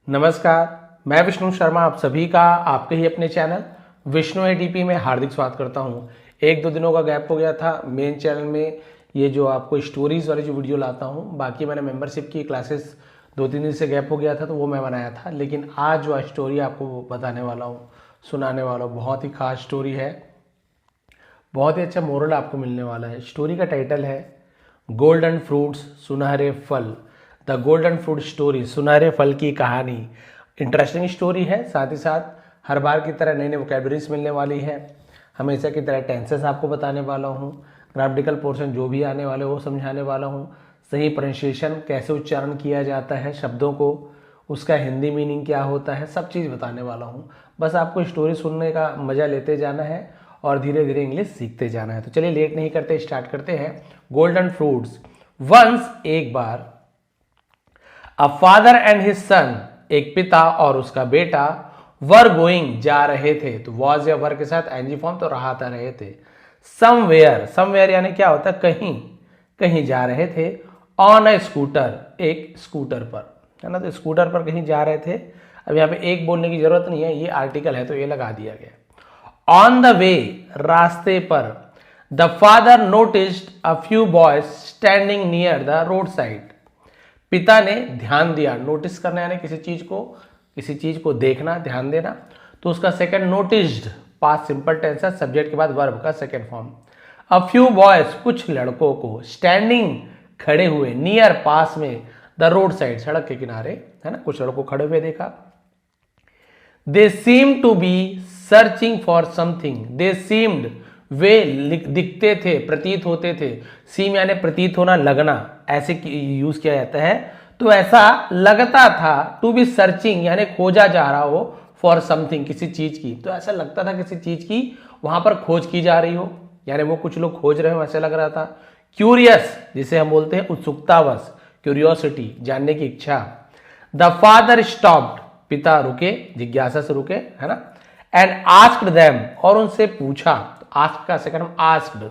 नमस्कार, मैं विष्णु शर्मा आप सभी का आपके ही अपने चैनल विष्णु एडीपी में हार्दिक स्वागत करता हूं। एक दो दिनों का गैप हो गया था मेन चैनल में, ये जो आपको स्टोरीज वाली जो वीडियो लाता हूं। बाकी मैंने मेंबरशिप की क्लासेस 2-3 दिन से गैप हो गया था तो वो मैं बनाया था, लेकिन आज जो स्टोरी आपको बताने वाला हूँ, सुनाने वाला हूँ, बहुत ही खास स्टोरी है। बहुत ही अच्छा मोरल आपको मिलने वाला है। स्टोरी का टाइटल है गोल्डन फ्रूट्स, सुनहरे फल। द गोल्डन फ्रूट स्टोरी, सुनहरे फल की कहानी। इंटरेस्टिंग स्टोरी है, साथ ही साथ हर बार की तरह नई नई वोकैबुलरीज मिलने वाली है। हमेशा की तरह टेंसेस आपको बताने वाला हूँ, ग्रामेटिकल पोर्शन जो भी आने वाले वो समझाने वाला हूँ। सही प्रोनाउंसिएशन, कैसे उच्चारण किया जाता है शब्दों को, उसका हिंदी मीनिंग क्या होता है, सब चीज़ बताने वाला हूँ। बस आपको स्टोरी सुनने का मज़ा लेते जाना है और धीरे धीरे इंग्लिश सीखते जाना है। तो चलिए लेट नहीं करते, स्टार्ट करते हैं। Golden fruits. वंस, एक बार, a father and his son, एक पिता और उसका बेटा, वर गोइंग, जा रहे थे। तो वॉज या वर के साथ एनजी फॉर्म, तो रहा रहे थे। समवेयर, समवेयर यानी क्या होता है, कहीं, कहीं जा रहे थे। ऑन अ स्कूटर, एक स्कूटर पर, है ना। तो स्कूटर पर कहीं जा रहे थे। अब यहाँ पे एक बोलने की जरूरत नहीं है, ये आर्टिकल है तो ये लगा दिया गया। ऑन द वे, रास्ते पर। The father noticed a few boys standing near the road side. पिता ने ध्यान दिया, नोटिस करना यानी किसी चीज को देखना, ध्यान देना। तो उसका second noticed, past simple tense है, सब्जेक्ट के बाद वर्ब का second form. A few boys, कुछ लड़कों को, स्टैंडिंग, खड़े हुए, नियर, पास में, द रोड साइड, सड़क के किनारे, है ना, कुछ लड़कों खड़े हुए देखा। They seem to be searching for something. They seemed, वे दिखते थे, प्रतीत होते थे। सीम यानी प्रतीत होना, लगना, ऐसे यूज किया जाता है। तो ऐसा लगता था, टू बी सर्चिंग यानी खोजा जा रहा हो, फॉर समथिंग, किसी चीज की। तो ऐसा लगता था किसी चीज की वहां पर खोज की जा रही हो, यानी वो कुछ लोग खोज रहे हो, ऐसा लग रहा था। क्यूरियस, जिसे हम बोलते हैं उत्सुकतावश, क्यूरियोसिटी, जानने की इच्छा। द फादर स्टॉप्ड, पिता रुके, जिज्ञासा से रुके, है ना। एंड आस्क्ड देम, और उनसे पूछा। आस्क का second asked.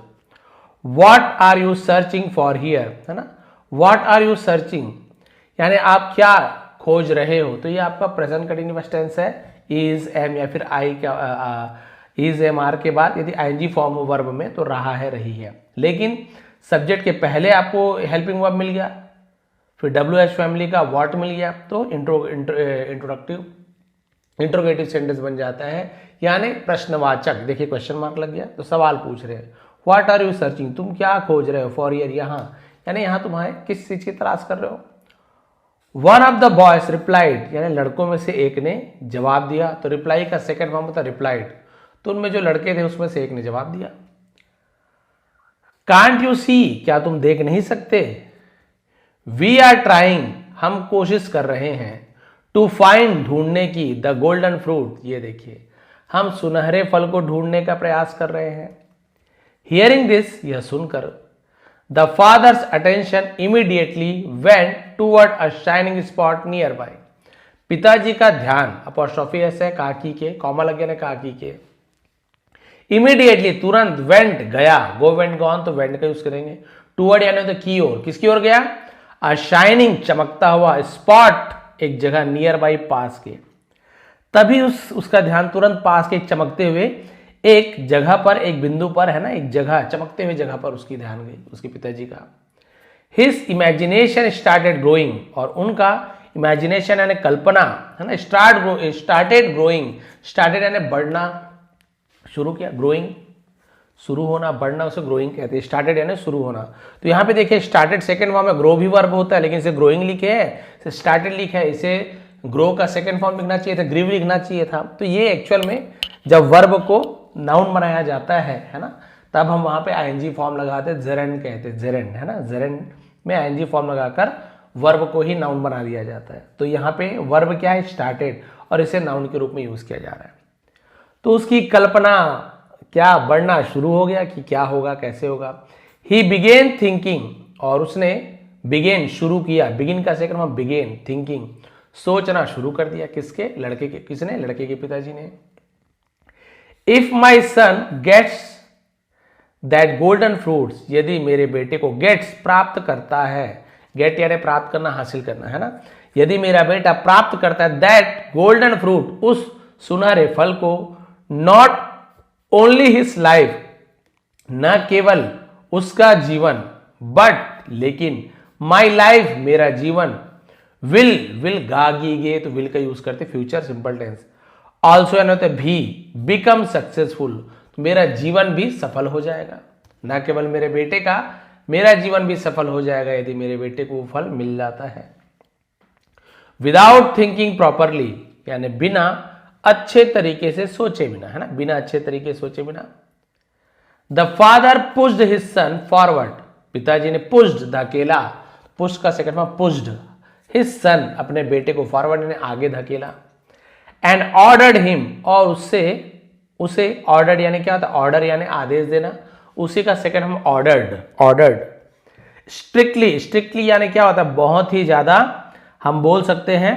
What are you searching for here, है ना। व्हाट आर यू सर्चिंग यानी आप क्या खोज रहे हो। तो ये आपका प्रेजेंट कंटीन्यूअस टेंस है। इज, एम या फिर आई का इज, एम, आर के बाद यदि आईएनजी फॉर्म हो वर्ब में तो रहा है, रही है। लेकिन सब्जेक्ट के पहले आपको हेल्पिंग वर्ब मिल गया, फिर डब्ल्यू एच फैमिली का व्हाट मिल गया, तो इंट्रोगेटिव सेंटेंस बन जाता है, यानी प्रश्नवाचक। देखिए क्वेश्चन मार्क लग गया तो सवाल पूछ रहे हैं। व्हाट आर यू सर्चिंग, तुम क्या खोज रहे हो, फॉर ईयर, यहाँ, यानी यहाँ तुम्हारे किस चीज की तलाश कर रहे हो। One of the boys replied, यानी लड़कों में से एक ने जवाब दिया। तो रिप्लाई का सेकंड फॉर्म होता है रिप्लाइड। तो उनमें जो लड़के थे उसमें से एक ने जवाब दिया। कांट यू सी, क्या तुम देख नहीं सकते। वी आर ट्राइंग, हम कोशिश कर रहे हैं। टू फाइंड, ढूंढने की। द गोल्डन फ्रूट, ये देखिए हम सुनहरे फल को ढूंढने का प्रयास कर रहे हैं। हियरिंग दिस, यह सुनकर, the father's attention immediately went toward a shining spot nearby. पिताजी का ध्यान, अपॉस्ट्रोफी एस है, काकी के, कॉमा लग गया ना, काकी के। इमीडिएटली, तुरंत, वेंट, गया, गो, वेंट, गॉन, तो वेंट का यूज करेंगे। टूवर्ड यानी तो की ओर, किसकी ओर गया। अ शाइनिंग, चमकता हुआ, स्पॉट, एक जगह, नियर बाई, पास के। तभी उसका ध्यान तुरंत पास के चमकते हुए एक जगह पर, एक बिंदु पर, है ना, एक जगह, चमकते हुए जगह पर उसकी ध्यान गई, उसके पिताजी का। हिज इमेजिनेशन स्टार्टेड ग्रोइंग, और उनका इमेजिनेशन यानी कल्पना, है ना, स्टार्टेड ग्रोइंग, स्टार्टेड यानी बढ़ना, शुरू किया, ग्रोइंग, शुरू होना, बढ़ना, उसे ग्रोइंग कहते हैं। स्टार्टेड यानी शुरू होना। तो यहाँ पे देखिए स्टार्टेड सेकंड फॉर्म में ग्रो भी वर्ब होता है, लेकिन इसे ग्रोइंग लिखे है, इसे स्टार्टेड लिखा है। इसे ग्रो का सेकंड फॉर्म लिखना चाहिए था, ग्रीव लिखना चाहिए था। तो ये एक्चुअल में जब वर्ब को नाउन बनाया जाता है ना, तब हम वहां पे आईएनजी फॉर्म लगाते, जेरेंड कहते, जेरेंड, है ना। जेरेंड में आईएनजी फॉर्म लगाकर वर्ब को ही नाउन बना दिया जाता है। तो यहाँ पे वर्ब क्या है, स्टार्टेड, और इसे नाउन के रूप में यूज किया जा रहा है। तो उसकी कल्पना, क्या, बढ़ना शुरू हो गया कि क्या होगा, कैसे होगा। ही बिगेन थिंकिंग, और उसने बिगेन, शुरू किया, बिगिन का सेकंड फॉर्म बिगेन, थिंकिंग, सोचना शुरू कर दिया। किसके, लड़के के, किसने, लड़के के पिताजी ने। If my son gets that golden fruits, यदि मेरे बेटे को, गेट्स, प्राप्त करता है, गेट यानी प्राप्त करना, हासिल करना, है ना। यदि मेरा बेटा प्राप्त करता है दैट गोल्डन फ्रूट, उस सुनहरे फल को, नॉट ओनली हिज लाइफ, न केवल उसका जीवन, बट लेकिन माई लाइफ, मेरा जीवन, विल गागीगे, तो विल का यूज करते फ्यूचर सिंपल टेंस, ऑल्सो यानी होता है भी, बिकम सक्सेसफुल, तो मेरा जीवन भी सफल हो जाएगा। न केवल मेरे बेटे का, मेरा जीवन भी सफल हो जाएगा यदि मेरे बेटे को वो फल मिल जाता है। विदाउट थिंकिंग प्रॉपरली, यानी बिना अच्छे तरीके से सोचे बिना, है ना, बिना अच्छे तरीके से सोचे बिना। The father pushed his son forward, पिताजी ने पुश्ड, धकेला, पुश का second form pushed, his son, अपने बेटे को, फॉरवर्ड ने आगे धकेला, एंड ऑर्डर्ड हिम, और उसे ऑर्डर्ड यानी क्या होता है, ऑर्डर यानी आदेश देना, उसी का सेकंड हम ऑर्डर्ड। स्ट्रिक्टली यानी क्या होता है, बहुत ही ज्यादा, हम बोल सकते हैं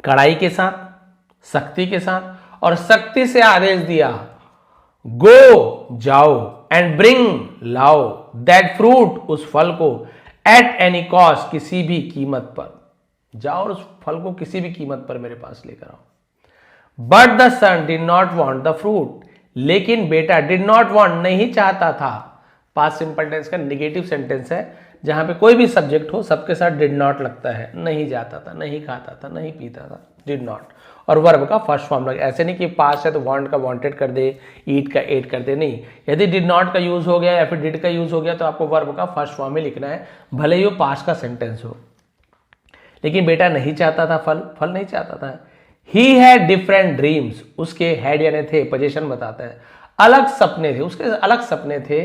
कड़ाई के साथ, सख्ती के साथ, और सख्ती से आदेश दिया, गो, जाओ, एंड ब्रिंग, लाओ, दैट फ्रूट, उस फल को, एट एनी कॉस्ट, किसी भी कीमत पर, जाओ और उस फल को किसी भी कीमत पर मेरे पास लेकर आओ। But the son did not want the fruit, लेकिन बेटा डिड नॉट वॉन्ट, नहीं चाहता था। पास्ट सिंपल टेंस का निगेटिव सेंटेंस है, जहां पे कोई भी सब्जेक्ट हो सबके साथ डिड नॉट लगता है, नहीं जाता था, नहीं खाता था, नहीं पीता था, डिड नॉट, और वर्ब का फर्स्ट फॉर्म लगे। ऐसे नहीं कि पास्ट है तो वांट का वांटेड कर दे, ईट का एट कर दे, नहीं, यदि डिड नॉट का यूज हो गया या फिर डिड का यूज हो गया तो आपको वर्ब का फर्स्ट फॉर्म में लिखना है, भले ही वो पास्ट का सेंटेंस हो। लेकिन बेटा नहीं चाहता था फल नहीं चाहता था। ही हैड डिफरेंट ड्रीम्स, उसके हैड यानी थे, पोजीशन बताता है, अलग सपने थे, उसके अलग सपने थे,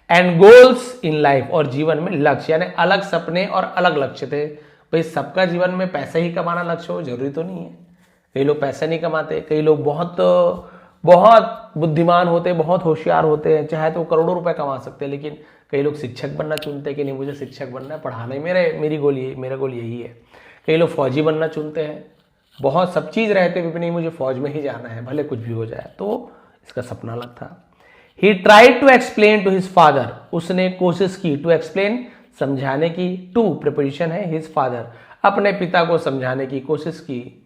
एंड गोल्स इन लाइफ, और जीवन में लक्ष्य, यानी अलग सपने और अलग लक्ष्य थे। भाई सबका जीवन में पैसा ही कमाना लक्ष्य हो जरूरी तो नहीं है, कई लोग पैसा नहीं कमाते, कई लोग बहुत बहुत बुद्धिमान होते, बहुत होशियार होते हैं, चाहे तो करोड़ों रुपए कमा सकते हैं, लेकिन कई लोग शिक्षक बनना चुनते हैं कि नहीं मुझे शिक्षक बनना है, पढ़ाना ही मेरा गोल यही है। कई लोग फौजी बनना चुनते हैं, बहुत सब चीज़ रहते हुए भी नहीं मुझे फौज में ही जाना है भले कुछ भी हो जाए, तो इसका सपना अलग था। He tried to explain to his father, उसने कोशिश की, टू एक्सप्लेन समझाने की, टू प्रिपोजिशन है, हिज फादर, अपने पिता को समझाने की कोशिश की।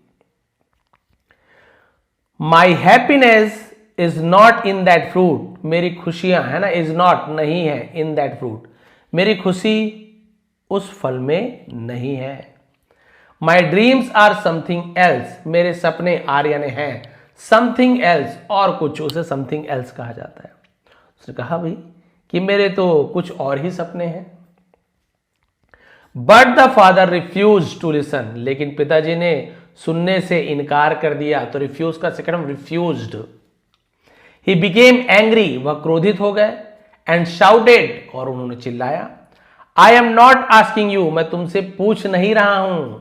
My happiness is not in that fruit, मेरी खुशियां, है ना, इज नॉट नहीं है, इन दैट फ्रूट, मेरी खुशी उस फल में नहीं है। My dreams are something else, मेरे सपने आर यानी हैं, समथिंग एल्स, और कुछ, उसे समथिंग एल्स कहा जाता है। उसने कहा भाई कि मेरे तो कुछ और ही सपने हैं। But the father refuse to listen, लेकिन पिताजी ने सुनने से इनकार कर दिया, तो रिफ्यूज का second refused. He became angry, वह क्रोधित हो गए, एंड शाउटेड, और उन्होंने चिल्लाया, I am not asking you, मैं तुमसे पूछ नहीं रहा हूं,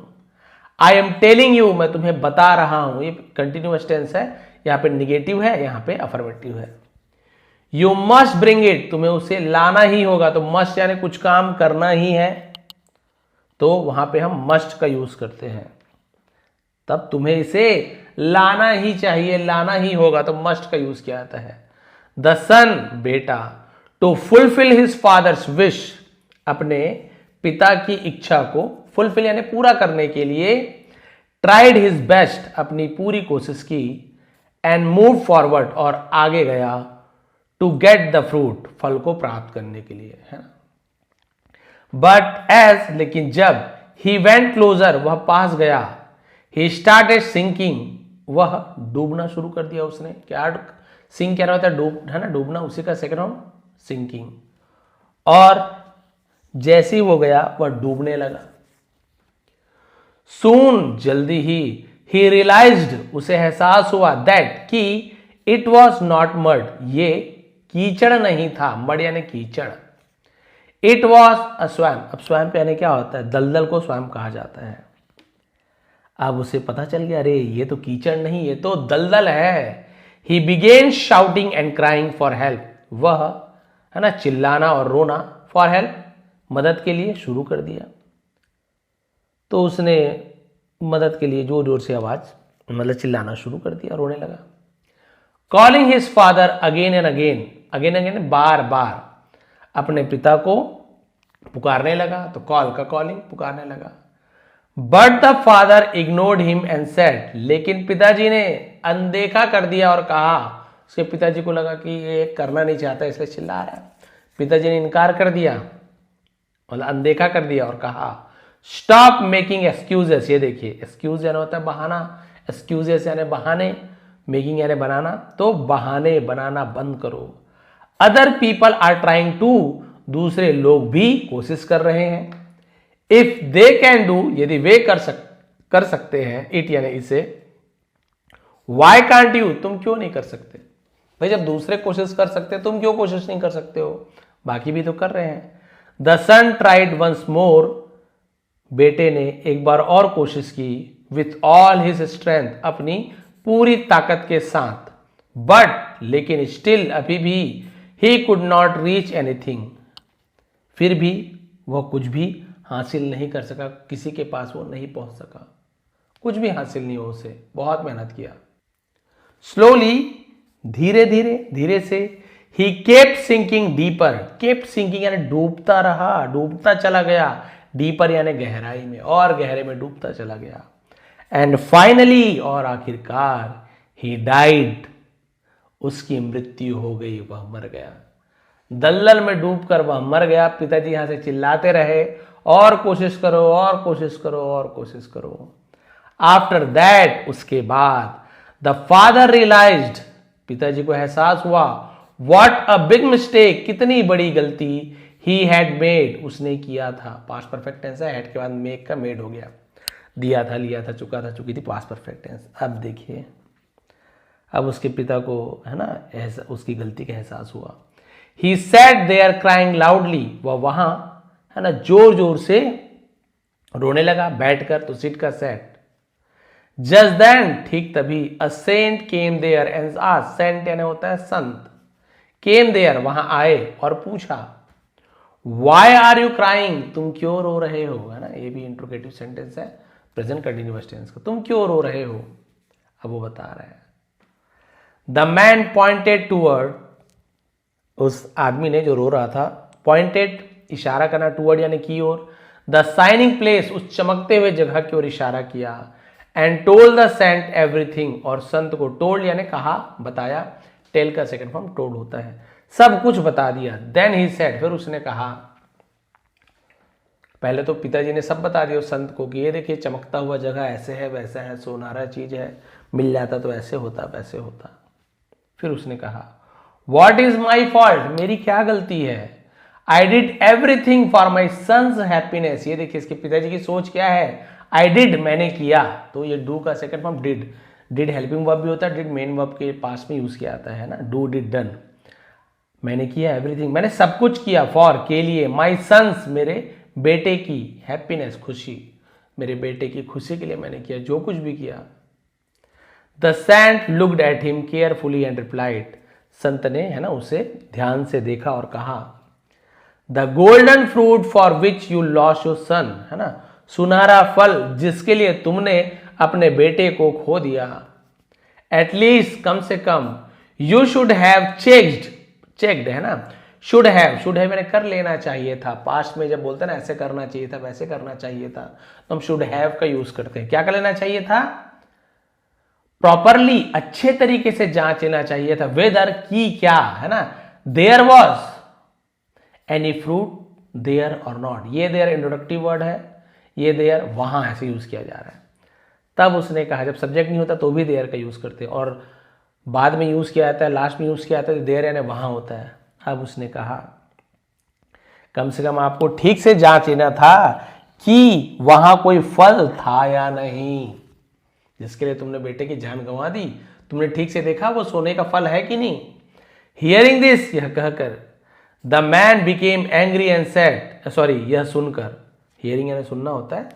आई एम टेलिंग यू, मैं तुम्हें बता रहा हूं। ये कंटिन्यूअस टेंस है, यहां पे निगेटिव है, यहां पे अफर्मेटिव है। यू मस्ट ब्रिंग इट, तुम्हें उसे लाना ही होगा, तो मस्ट यानी कुछ काम करना ही है, तो वहां पे हम मस्ट का यूज करते हैं, तब तुम्हें इसे लाना ही चाहिए, लाना ही होगा, तो मस्ट का यूज किया जाता है। द सन, बेटा, to fulfil his father's wish, अपने पिता की इच्छा को फुलफिल यानी पूरा करने के लिए, ट्राइड हिज बेस्ट, अपनी पूरी कोशिश की, एंड मूव फॉरवर्ड, और आगे गया, टू गेट द फ्रूट, फल को प्राप्त करने के लिए, है ना। बट एज, लेकिन जब, ही वेंट क्लोजर, वह पास गया, ही स्टार्टेड सिंकिंग, वह डूबना शुरू कर दिया उसने। क्या सिंक क्या होता है, डूब, है ना, डूबना, उसी का सेकंड फॉर्म सिंकिंग। और जैसे ही वो गया वह डूबने लगा। सून, जल्दी ही रियलाइज्ड, उसे एहसास हुआ, दैट कि इट वॉज नॉट मड, ये कीचड़ नहीं था, मड यानी कीचड़, इट वॉज अ स्वैम, अब स्वैम पे यानी क्या होता है, दलदल को स्वैम कहा जाता है। अब उसे पता चल गया, अरे ये तो कीचड़ नहीं, ये तो दलदल है। ही begin shouting and crying for help, वह, है ना, चिल्लाना और रोना, फॉर हेल्प, मदद के लिए शुरू कर दिया। तो उसने मदद के लिए जोर जोर से आवाज, मतलब चिल्लाना शुरू कर दिया, रोने लगा। Calling his father again and again, again again बार बार, अपने पिता को पुकारने लगा, तो कॉल का कॉलिंग, पुकारने लगा। But the father ignored him and said, लेकिन पिताजी ने अनदेखा कर दिया और कहा, उसके पिताजी को लगा कि ये करना नहीं चाहता इसलिए चिल्ला रहा है। पिताजी ने इनकार कर दिया, मतलब अनदेखा कर दिया और कहा, स्टॉप मेकिंग एक्सक्यूजेस। ये देखिए, एक्सक्यूज यानी होता है बहाना, एक्सक्यूजेस यानी बहाने, मेकिंग यानी बनाना, तो बहाने बनाना बंद करो। Other people are trying to, दूसरे लोग भी कोशिश कर रहे हैं। इफ दे कैन डू, यदि वे कर सकते हैं, इट यानी इसे, वाई कांट यू, तुम क्यों नहीं कर सकते। भाई जब दूसरे कोशिश कर सकते तुम क्यों कोशिश नहीं कर सकते हो, बाकी भी तो कर रहे हैं। The son tried once more, बेटे ने एक बार और कोशिश की, विथ ऑल हिज स्ट्रेंथ, अपनी पूरी ताकत के साथ, बट लेकिन स्टिल, अभी भी, he could not reach anything, फिर भी वह कुछ भी हासिल नहीं कर सका, किसी के पास वो नहीं पहुंच सका, कुछ भी हासिल नहीं हो उसे, बहुत मेहनत किया। स्लोली, धीरे धीरे, धीरे से, he kept sinking deeper, kept sinking यानी डूबता रहा, डूबता चला गया, डीपर यानी गहराई में, और गहरे में डूबता चला गया। एंड फाइनली, और आखिरकार, ही डाइड, उसकी मृत्यु हो गई, वह मर गया। दलदल में डूबकर वह मर गया। पिताजी यहां से चिल्लाते रहे, और कोशिश करो, और कोशिश करो, और कोशिश करो। आफ्टर दैट, उसके बाद, द फादर रियलाइज्ड, पिताजी को एहसास हुआ, व्हाट अ बिग मिस्टेक, कितनी बड़ी गलती, ही हैड मेड, उसने किया था। पास्ट परफेक्ट टेंस है, हैड के बाद मेक का मेड हो गया, दिया था, लिया था, चुका था, चुकी थी, पास्ट परफेक्ट टेंस। अब देखिए, अब उसके पिता को है ना उसकी गलती का एहसास हुआ। He sat there crying loudly, वह वहां है ना जोर जोर से रोने लगा, बैठकर, तो सिट का सेट। जस्ट देन, ठीक तभी, a saint came there and asked, saint यानी होता है संत, केम देयर, वहां आए और पूछा, वाई आर यू क्राइंग, तुम क्यों रो रहे हो, है ना, ये भी इंट्रोगेटिव सेंटेंस है, प्रेजेंट कंटिन्यूअस टेंस का, तुम क्यों रो रहे हो। अब वो बता रहा है। द मैन पॉइंटेड टूवर्ड, उस आदमी ने जो रो रहा था, पॉइंटेड इशारा करना, टूवर्ड यानी की ओर, द शाइनिंग प्लेस, उस चमकते हुए जगह की ओर इशारा किया। And told the saint everything, और संत को टोल्ड यानी कहा, बताया, टेल का सेकंड फॉर्म टोल्ड होता है, सब कुछ बता दिया। देन ही सेड, फिर उसने कहा, पहले तो पिताजी ने सब बता दिया उस संत को कि ये देखिए चमकता हुआ जगह ऐसे है, वैसा है, सोनारा चीज है, मिल जाता तो ऐसे होता, वैसे होता। फिर उसने कहा, व्हाट इज माई फॉल्ट, मेरी क्या गलती है। I did everything for my son's happiness, ये देखिए इसके पिताजी की सोच क्या है। आई डिड, मैंने किया, तो ये डू का second form did, did helping verb भी होता है, डिड मेन वर्ब के पास में यूज किया जाता है ना, डू डिड डन। मैंने किया एवरीथिंग, मैंने सब कुछ किया, फॉर के लिए, माई सन्स मेरे बेटे की, हैप्पीनेस खुशी, मेरे बेटे की खुशी के लिए मैंने किया, जो कुछ भी किया। The saint looked at him carefully and replied, संत ने है ना उसे ध्यान से देखा और कहा, the golden fruit for which you lost your son, है ना, सुनहरा फल जिसके लिए तुमने अपने बेटे को खो दिया। एटलीस्ट, कम से कम, यू शुड हैव चेक्ड है ना, शुड हैव मैंने कर लेना चाहिए था, पास्ट में जब बोलते हैं ना ऐसे करना चाहिए था, वैसे करना चाहिए था, तो हम शुड हैव का यूज करते हैं। क्या कर लेना चाहिए था, प्रॉपरली, अच्छे तरीके से जांच लेना चाहिए था, वेदर की क्या, है ना, there was any fruit there और नॉट, ये देयर इंट्रोडक्टिव वर्ड है, ये देयर वहां ऐसे यूज किया जा रहा है। तब उसने कहा, जब सब्जेक्ट नहीं होता तो भी देयर का यूज करते, और बाद में यूज किया जाता है, लास्ट में यूज किया जाता है, देयर यानी वहां होता है। अब उसने कहा, कम से कम आपको ठीक से जांच लेना था कि वहां कोई फल था या नहीं, जिसके लिए तुमने बेटे की जान गंवा दी, तुमने ठीक से देखा वो सोने का फल है कि नहीं। हियरिंग दिस, यह कहकर, the man became angry and said, sorry, यह सुनकर, हियरिंग यानी सुनना होता है,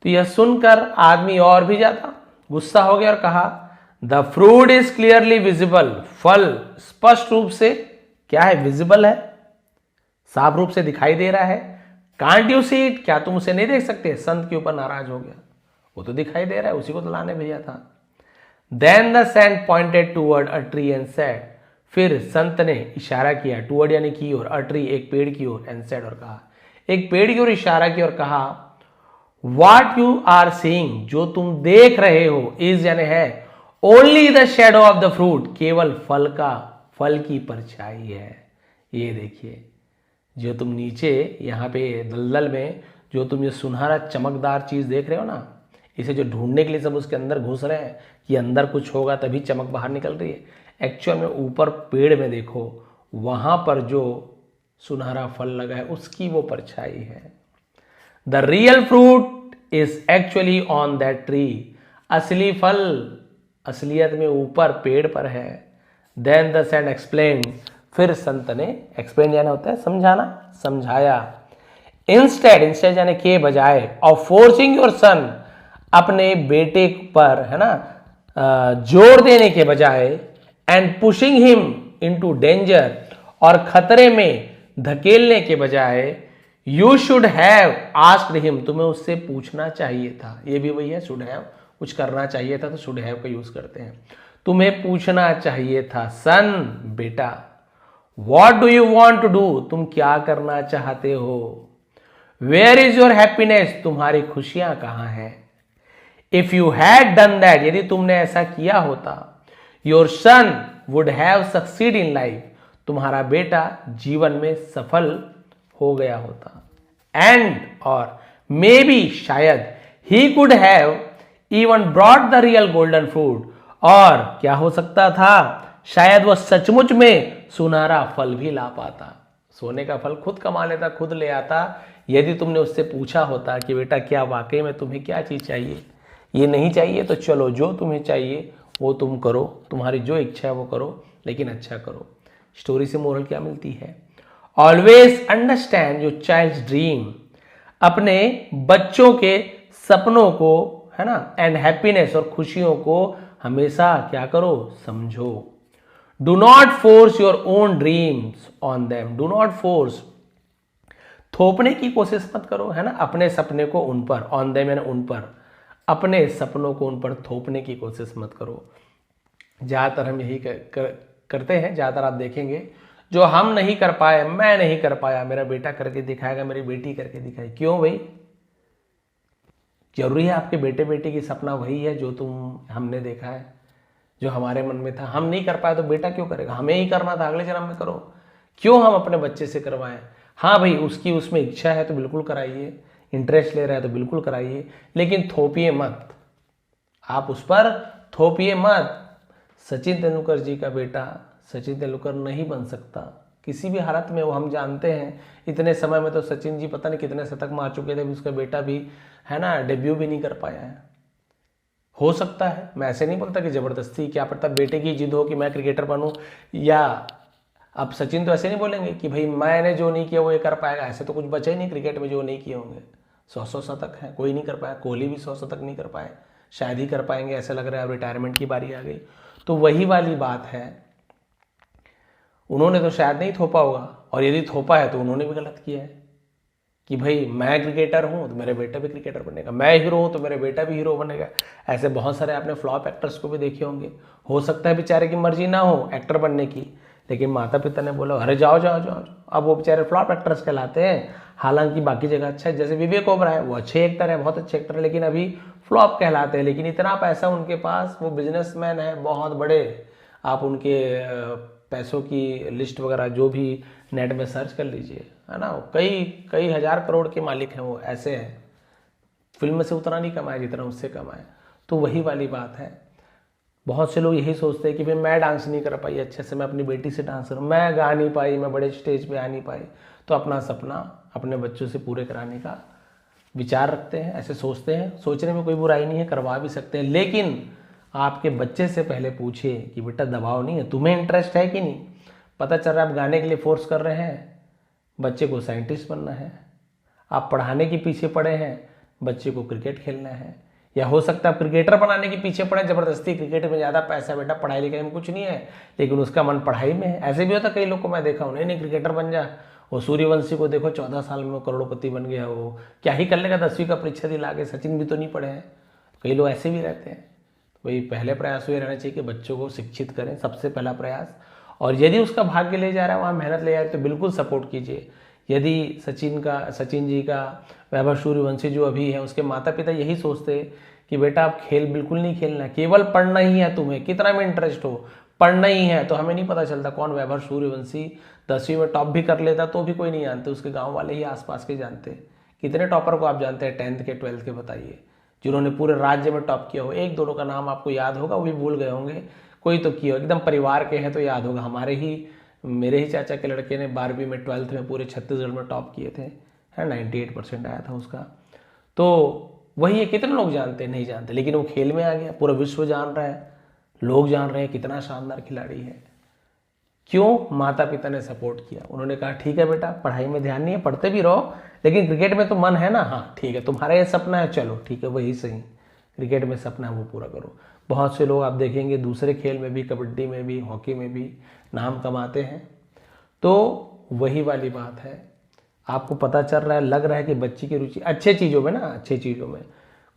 तो यह सुनकर आदमी और भी ज्यादा गुस्सा हो गया और कहा, the fruit is clearly visible, फल स्पष्ट रूप से क्या है, विजिबल है, साफ रूप से दिखाई दे रहा है। कांट यू सी इट, क्या तुम उसे नहीं देख सकते। संत के ऊपर नाराज हो गया, वो तो दिखाई दे रहा है, उसी को तो लाने भेजा था। Then the saint pointed toward a tree and said, फिर संत ने इशारा किया, टूवर्ड यानी की ओर, अ ट्री एक पेड़ की ओर, एंड सेड और कहा, एक पेड़ की ओर इशारा किया और कहा, What you are seeing, जो तुम देख रहे हो, is यानी है only the shadow of the fruit, केवल फल की परछाई है। ये देखिए, जो तुम नीचे यहाँ पे दलदल में जो तुम ये सुनहरा चमकदार चीज देख रहे हो ना, इसे जो ढूंढने के लिए सब उसके अंदर घुस रहे हैं कि अंदर कुछ होगा तभी चमक बाहर निकल रही है, एक्चुअल में ऊपर पेड़ में देखो, वहां पर जो सुनहरा फल लगा है उसकी वो परछाई है। The real fruit is actually on that tree, असली फल असलियत में ऊपर पेड़ पर है। देन द सेंट एक्सप्लेन, फिर संत ने एक्सप्लेन यानी होता है समझाना, समझाया। इंस्टेड यानी के बजाय ऑफ फोर्सिंग योर सन, अपने बेटे पर है ना जोर देने के बजाय, and pushing him into danger, और खतरे में धकेलने के बजाय, you should have asked him, तुम्हें उससे पूछना चाहिए था। ये भी वही है, शुड हैव, कुछ करना चाहिए था तो शुड हैव का यूज करते हैं। तुम्हें पूछना चाहिए था, सन बेटा, what do you want to do, तुम क्या करना चाहते हो, वेयर इज योर हैप्पीनेस, तुम्हारी खुशियां कहां हैं। If you had done that, यदि तुमने ऐसा किया होता, your son would have succeed in life, तुम्हारा बेटा जीवन में सफल हो गया होता। एंड और मे बी शायद, he could have even brought the real golden fruit, और क्या हो सकता था, शायद वह सचमुच में सुनहरा फल भी ला पाता। सोने का फल खुद कमा लेता, खुद ले आता, यदि तुमने उससे पूछा होता कि बेटा क्या वाकई में तुम्हें क्या चीज चाहिए, ये नहीं चाहिए तो चलो जो तुम्हें चाहिए वो तुम करो, तुम्हारी जो इच्छा है वो करो, लेकिन अच्छा करो। स्टोरी से मोरल क्या मिलती है, always understand your child's dream, अपने बच्चों के सपनों को है ना, एंड हैप्पीनेस, और खुशियों को हमेशा क्या करो, समझो। Do not force your own dreams on them, do not force, थोपने की कोशिश मत करो है ना, अपने सपने को उन पर, ऑन देम यानी उन पर, अपने सपनों को उन पर थोपने की कोशिश मत करो। ज्यादातर हम यही करते हैं, ज्यादातर आप देखेंगे जो हम नहीं कर पाए, मैं नहीं कर पाया, मेरा बेटा करके दिखाएगा, मेरी बेटी करके दिखाएगी। क्यों भाई, जरूरी है आपके बेटे बेटी की सपना वही है जो हमने देखा है, जो हमारे मन में था, हम नहीं कर पाए तो बेटा क्यों करेगा, हमें ही करना था, अगले जन्म में करो, क्यों हम अपने बच्चे से करवाएं। हाँ भाई, उसकी उसमें इच्छा है तो बिल्कुल कराइए, इंटरेस्ट ले रहा है तो बिल्कुल कराइए, लेकिन थोपिए मत, आप उस पर थोपिए मत। सचिन तेंदुलकर जी का बेटा सचिन तेंदुलकर नहीं बन सकता किसी भी हालत में, वो हम जानते हैं। इतने समय में तो सचिन जी पता नहीं कितने शतक मार चुके थे, उसका बेटा भी है ना डेब्यू भी नहीं कर पाया है। हो सकता है, मैं ऐसे नहीं बोलता कि जबरदस्ती, क्या पता बेटे की जिद हो कि मैं क्रिकेटर बनूं, या अब सचिन तो ऐसे नहीं बोलेंगे कि भाई मैंने जो नहीं किया वो ये कर पाएगा, ऐसे तो कुछ बचे ही नहीं क्रिकेट में जो नहीं किए होंगे। 100 शतक है, कोई नहीं कर पाया, कोहली भी 100 शतक नहीं कर पाए, शायद ही कर पाएंगे, ऐसा लग रहा है अब रिटायरमेंट की बारी आ गई। तो वही वाली बात है, उन्होंने तो शायद नहीं थोपा होगा, और यदि थोपा है तो उन्होंने भी गलत किया है कि भाई मैं क्रिकेटर हूं तो मेरा बेटा भी क्रिकेटर बनेगा, मैं हीरो हूं तो मेरा बेटा भी हीरो बनेगा। ऐसे बहुत सारे आपने फ्लॉप एक्टर्स को भी देखे होंगे, हो सकता है बेचारे की मर्जी ना हो एक्टर बनने की, लेकिन माता पिता ने बोला अरे जाओ जाओ जाओ, अब वो बेचारे फ्लॉप एक्टर्स कहलाते हैं। हालांकि बाकी जगह अच्छा है, जैसे विवेक ओबराय है, वो अच्छे एक्टर है, बहुत अच्छे एक्टर है, लेकिन अभी फ्लॉप कहलाते हैं। लेकिन इतना पैसा उनके पास, वो बिजनेसमैन है बहुत बड़े, आप उनके पैसों की लिस्ट वगैरह जो भी नेट में सर्च कर लीजिए, है ना, कई हजार करोड़ के मालिक हैं वो, ऐसे हैं। फिल्म से उतना नहीं कमाए जितना उससे कमाए। तो वही वाली बात है, बहुत से लोग यही सोचते हैं कि भाई मैं डांस नहीं कर पाई अच्छे से, मैं अपनी बेटी से डांस करूँ, मैं गा नहीं पाई, मैं बड़े स्टेज पे आ नहीं पाई, तो अपना सपना अपने बच्चों से पूरे कराने का विचार रखते हैं, ऐसे सोचते हैं। सोचने में कोई बुराई नहीं है, करवा भी सकते हैं, लेकिन आपके बच्चे से पहले पूछिए कि बेटा दबाव नहीं है, तुम्हें इंटरेस्ट है कि नहीं। पता चल रहा है आप गाने के लिए फोर्स कर रहे हैं, बच्चे को साइंटिस्ट बनना है, आप पढ़ाने के पीछे पड़े हैं, बच्चे को क्रिकेट खेलना है, या हो सकता है आप क्रिकेटर बनाने के पीछे पड़े जबरदस्ती, क्रिकेट में ज़्यादा पैसा बेटा, पढ़ाई लिखाई में कुछ नहीं है, लेकिन उसका मन पढ़ाई में है। ऐसे भी होता कई लोग को मैं देखा हूँ, नहीं क्रिकेटर बन जा। वो सूर्यवंशी को देखो 14 साल में करोड़पति बन गया, वो क्या ही कर लेगा 10वीं का परीक्षा दिला के, सचिन भी तो नहीं पढ़े हैं। कई लोग ऐसे भी रहते हैं। वही पहले प्रयास ये रहना चाहिए कि बच्चों को शिक्षित करें, सबसे पहला प्रयास। और यदि उसका भाग्य ले जा रहा है, वहाँ मेहनत ले जा रहा है, तो बिल्कुल सपोर्ट कीजिए। यदि सचिन जी का, वैभव सूर्यवंशी जो अभी है, उसके माता पिता यही सोचते कि बेटा आप खेल बिल्कुल नहीं खेलना है, केवल पढ़ना ही है, तुम्हें कितना में इंटरेस्ट हो, पढ़ना ही है, तो हमें नहीं पता चलता कौन वैभव सूर्यवंशी 10वीं में टॉप भी कर लेता तो भी कोई नहीं जानते, उसके गांव वाले ही आसपास के जानते। कितने टॉपर को आप जानते हैं 10th के 12th के, बताइए, जिन्होंने पूरे राज्य में टॉप किया हो? एक दोनों का नाम आपको याद होगा, वो भी भूल गए होंगे, कोई तो किया, एकदम परिवार के हैं तो याद होगा। मेरे ही चाचा के लड़के ने 12वीं में 12th में पूरे छत्तीसगढ़ में टॉप किए थे, है 98% आया था उसका। तो वही है, कितने लोग जानते हैं? नहीं जानते, लेकिन वो खेल में आ गया, पूरा विश्व जान रहा है, लोग जान रहे हैं कितना शानदार खिलाड़ी है। क्यों? माता पिता ने सपोर्ट किया, उन्होंने कहा ठीक है बेटा, पढ़ाई में ध्यान नहीं है, पढ़ते भी रहो, लेकिन क्रिकेट में तो मन है ना, हाँ ठीक है, तुम्हारा ये सपना है, चलो ठीक है, वही सही, क्रिकेट में सपना है वो पूरा करो। बहुत से लोग आप देखेंगे दूसरे खेल में भी, कबड्डी में भी, हॉकी में भी नाम कमाते हैं। तो वही वाली बात है, आपको पता चल रहा है, लग रहा है कि बच्ची की रुचि अच्छे चीज़ों में ना, अच्छे चीज़ों में,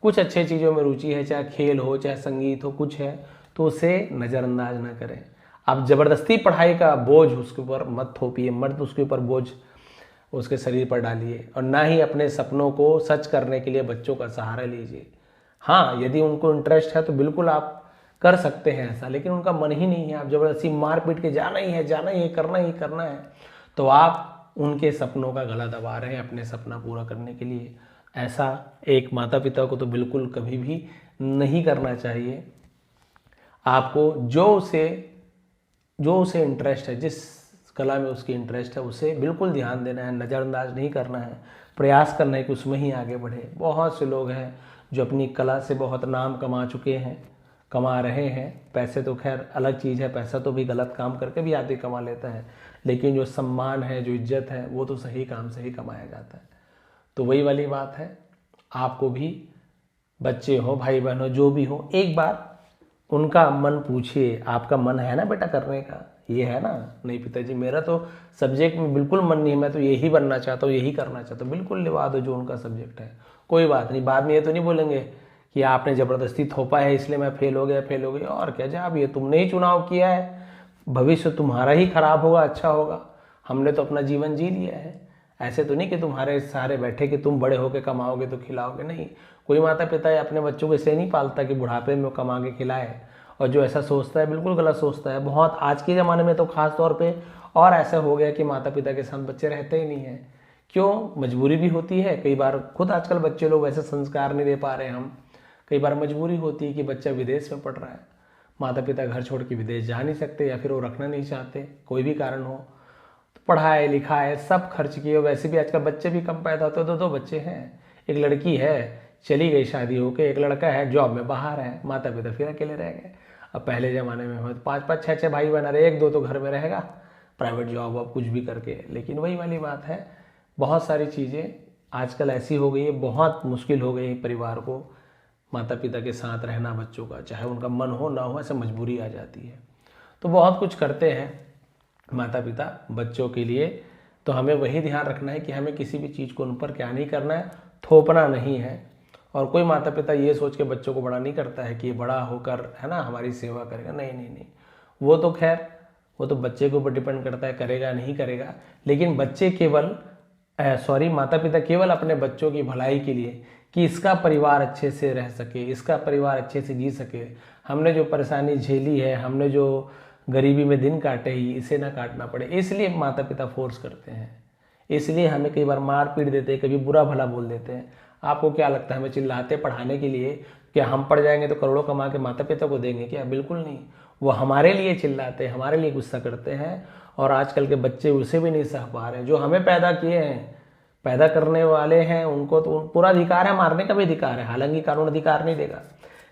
कुछ अच्छे चीज़ों में रुचि है, चाहे खेल हो, चाहे संगीत हो, कुछ है, तो उसे नज़रअंदाज ना करें। आप ज़बरदस्ती पढ़ाई का बोझ उसके ऊपर मत थोपिए, मत उसके ऊपर बोझ उसके शरीर पर डालिए, और ना ही अपने सपनों को सच करने के लिए बच्चों का सहारा लीजिए। हाँ, यदि उनको इंटरेस्ट है तो बिल्कुल आप कर सकते हैं ऐसा, लेकिन उनका मन ही नहीं है, आप ज़बरदस्ती मार पीट के जाना ही है, जाना ही है, करना है, तो आप उनके सपनों का गला दबा रहे हैं अपने सपना पूरा करने के लिए। ऐसा एक माता पिता को तो बिल्कुल कभी भी नहीं करना चाहिए। आपको जो उसे इंटरेस्ट है, जिस कला में उसकी इंटरेस्ट है, उसे बिल्कुल ध्यान देना है, नज़रअंदाज नहीं करना है, प्रयास करना है कि उसमें ही आगे बढ़े। बहुत से लोग हैं जो अपनी कला से बहुत नाम कमा चुके हैं, कमा रहे हैं। पैसे तो खैर अलग चीज़ है, पैसा तो भी गलत काम करके भी आदमी कमा लेता है, लेकिन जो सम्मान है, जो इज्जत है, वो तो सही काम से ही कमाया जाता है। तो वही वाली बात है, आपको भी बच्चे हो, भाई बहन हो, जो भी हो, एक बार उनका मन पूछिए, आपका मन है ना बेटा करने का? ये है ना? नहीं पिताजी मेरा तो सब्जेक्ट में बिल्कुल मन नहीं है, मैं तो यही बनना चाहता हूँ, यही करना चाहता हूँ, बिल्कुल लिवा दो जो उनका सब्जेक्ट है, कोई बात नहीं। बाद में ये तो नहीं बोलेंगे कि आपने ज़बरदस्ती थोपा है इसलिए मैं फेल हो गया, और क्या, जब ये तुमने ही चुनाव किया है, भविष्य तुम्हारा ही खराब होगा, अच्छा होगा, हमने तो अपना जीवन जी लिया है। ऐसे तो नहीं कि तुम्हारे सहारे बैठे कि तुम बड़े होकर कमाओगे तो खिलाओगे, नहीं। कोई माता पिता अपने बच्चों को इसलिए नहीं पालता कि बुढ़ापे में कमा के खिलाए, और जो ऐसा सोचता है बिल्कुल गलत सोचता है। बहुत आज के ज़माने में तो ख़ास तौर पे और ऐसा हो गया कि माता पिता के साथ बच्चे रहते ही नहीं हैं। क्यों? मजबूरी भी होती है कई बार, खुद आजकल बच्चे लोग वैसे संस्कार नहीं दे पा रहे हैं हम, कई बार मजबूरी होती है कि बच्चा विदेश में पढ़ रहा है, माता पिता घर छोड़ के विदेश जा नहीं सकते, या फिर वो रखना नहीं चाहते, कोई भी कारण हो, तो पढ़ाए लिखाए सब खर्च किए। वैसे भी आजकल बच्चे भी कम पैदा होते, दो बच्चे हैं, एक लड़की है चली गई शादी होके, एक लड़का है जॉब में बाहर है, माता पिता फिर अकेले रह गए। अब पहले ज़माने में हो तो 5-5 6-6 भाई बहन रहे, एक दो तो घर में रहेगा प्राइवेट जॉब अब कुछ भी करके। लेकिन वही वाली बात है, बहुत सारी चीज़ें आजकल ऐसी हो गई है, बहुत मुश्किल हो गई परिवार को माता पिता के साथ रहना, बच्चों का चाहे उनका मन हो ना हो, ऐसे मजबूरी आ जाती है। तो बहुत कुछ करते हैं माता पिता बच्चों के लिए, तो हमें वही ध्यान रखना है कि हमें किसी भी चीज़ को उन पर क्या नहीं करना है, थोपना नहीं है। और कोई माता पिता ये सोच के बच्चों को बड़ा नहीं करता है कि ये बड़ा होकर है ना हमारी सेवा करेगा, नहीं, वो तो खैर वो तो बच्चे के ऊपर डिपेंड करता है, करेगा नहीं करेगा। लेकिन बच्चे माता पिता केवल अपने बच्चों की भलाई के लिए, कि इसका परिवार अच्छे से रह सके, इसका परिवार अच्छे से जी सके, हमने जो परेशानी झेली है, हमने जो गरीबी में दिन काटे ही, इसे ना काटना पड़े, इसलिए माता पिता फोर्स करते हैं। इसलिए हमें कई बार मार पीट देते हैं, कभी बुरा भला बोल देते हैं। आपको क्या लगता है हमें चिल्लाते पढ़ाने के लिए? क्या हम पढ़ जाएंगे तो करोड़ों कमा के माता पिता को देंगे क्या? बिल्कुल नहीं। वो हमारे लिए चिल्लाते हैं, हमारे लिए गुस्सा करते हैं, और आजकल के बच्चे उसे भी नहीं सह पा रहे हैं। जो हमें पैदा किए हैं, पैदा करने वाले हैं, उनको तो पूरा अधिकार है, मारने का भी अधिकार है, हालांकि कानून अधिकार नहीं देगा।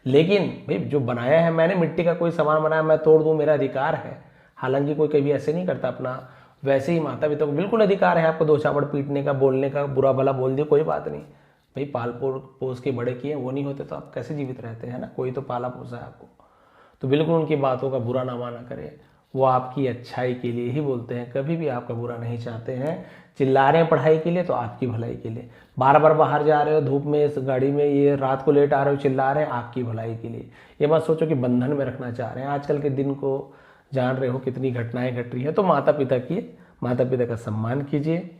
लेकिन भाई जो बनाया है मैंने, मिट्टी का कोई सामान बनाया मैं तोड़ दूं, मेरा अधिकार है। हालांकि कोई कभी ऐसे नहीं करता अपना। वैसे ही माता पिता को बिल्कुल अधिकार है आपको दो चापड़ पीटने का, बोलने का, बुरा भला बोल दिया कोई बात नहीं भाई, पाल पोस के बड़े किए, वो नहीं होते तो आप कैसे जीवित रहते हैं ना, कोई तो पाला पोसा है आपको। तो बिल्कुल उनकी बातों का बुरा ना माना करें, वो आपकी अच्छाई के लिए ही बोलते हैं, कभी भी आपका बुरा नहीं चाहते हैं। चिल्ला रहे हैं पढ़ाई के लिए तो आपकी भलाई के लिए, बार बार बाहर जा रहे हो धूप में, इस गाड़ी में, ये रात को लेट आ रहे हो, चिल्ला रहे हैं आपकी भलाई के लिए। ये मत सोचो कि बंधन में रखना चाह रहे हैं। आजकल के दिन को जान रहे हो कितनी घटनाएं घट रही हैं। तो माता पिता का सम्मान कीजिए,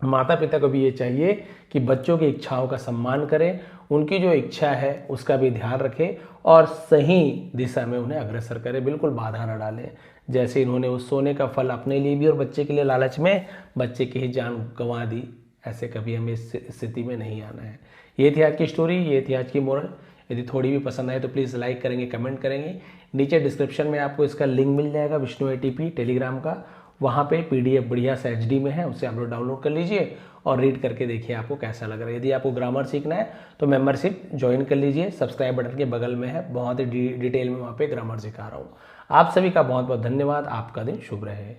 माता पिता को भी ये चाहिए कि बच्चों की इच्छाओं का सम्मान करें, उनकी जो इच्छा है उसका भी ध्यान रखें और सही दिशा में उन्हें अग्रसर करें, बिल्कुल बाधा न डालें। जैसे इन्होंने उस सोने का फल अपने लिए भी और बच्चे के लिए लालच में बच्चे की ही जान गंवा दी, ऐसे कभी हमें इस स्थिति में नहीं आना है। ये थी आज की स्टोरी, ये थी आज की मोरल। यदि थोड़ी भी पसंद आए तो प्लीज़ लाइक करेंगे, कमेंट करेंगे। नीचे डिस्क्रिप्शन में आपको इसका लिंक मिल जाएगा विष्णु एटीपी टेलीग्राम का, वहाँ पे पीडीएफ बढ़िया सा एचडी में है, उसे आप लोग डाउनलोड कर लीजिए और रीड करके देखिए आपको कैसा लग रहा है। यदि आपको ग्रामर सीखना है तो मेंबरशिप ज्वाइन कर लीजिए, सब्सक्राइब बटन के बगल में है, बहुत ही डिटेल में वहाँ पे ग्रामर सिखा रहा हूँ। आप सभी का बहुत बहुत धन्यवाद, आपका दिन शुभ रहे।